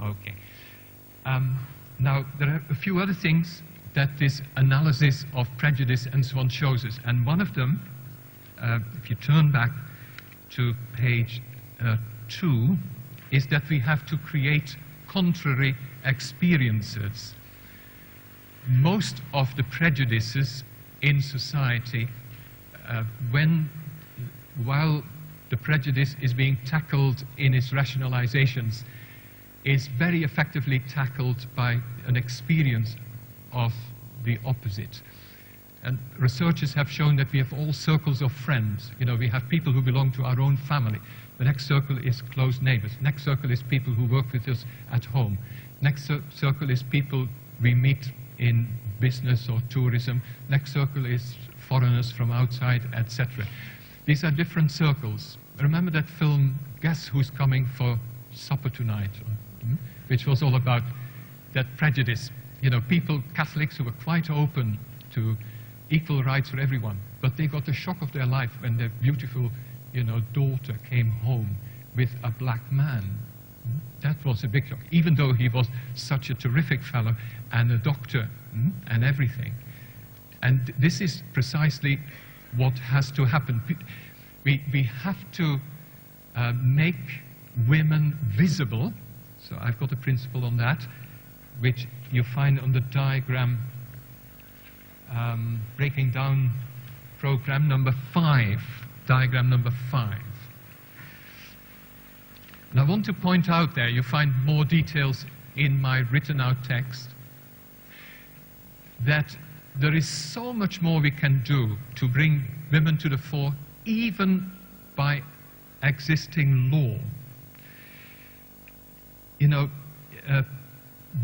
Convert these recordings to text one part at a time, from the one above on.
Okay. Now, there are a few other things that this analysis of prejudice and so on shows us. And one of them, if you turn back to page 2, is that we have to create contrary experiences. Most of the prejudices in society, while the prejudice is being tackled in its rationalizations, is very effectively tackled by an experience of the opposite. And researchers have shown that we have all circles of friends. You know, we have people who belong to our own family. The next circle is close neighbors. Next circle is people who work with us at home. Next circle is people we meet in business or tourism. Next circle is foreigners from outside, etc. These are different circles. Remember that film, Guess Who's Coming for Supper Tonight? Which was all about that prejudice. You know, people, Catholics who were quite open to equal rights for everyone, but they got the shock of their life when their beautiful, you know, daughter came home with a black man. That was a big shock, even though he was such a terrific fellow and a doctor and everything. And this is precisely what has to happen. We have to make women visible. So I've got a principle on that, which you find on the diagram, breaking down program number 5, diagram number 5. And I want to point out there, you find more details in my written out text, that there is so much more we can do to bring women to the fore, even by existing law. You know,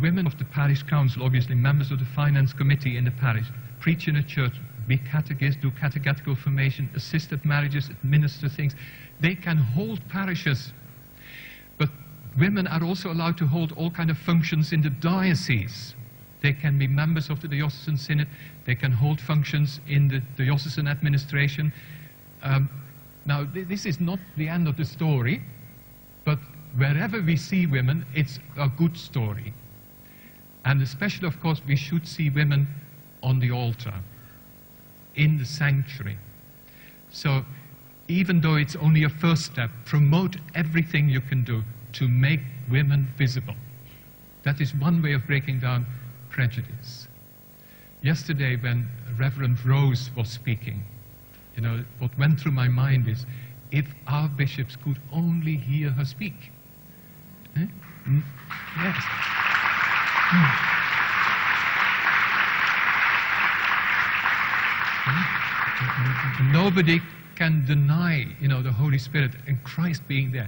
women of the parish council, obviously members of the finance committee in the parish, preach in a church, be catechists, do catechetical formation, assist at marriages, administer things. They can hold parishes. But women are also allowed to hold all kinds of functions in the diocese. They can be members of the diocesan synod. They can hold functions in the diocesan administration. Now, this is not the end of the story, but wherever we see women, it's a good story. And especially, of course, we should see women on the altar, in the sanctuary. So even though it's only a first step, promote everything you can do to make women visible. That is one way of breaking down prejudice. Yesterday, when Reverend Rose was speaking, you know, what went through my mind is, if our bishops could only hear her speak. Eh? Yes. Nobody can deny, you know, the Holy Spirit and Christ being there.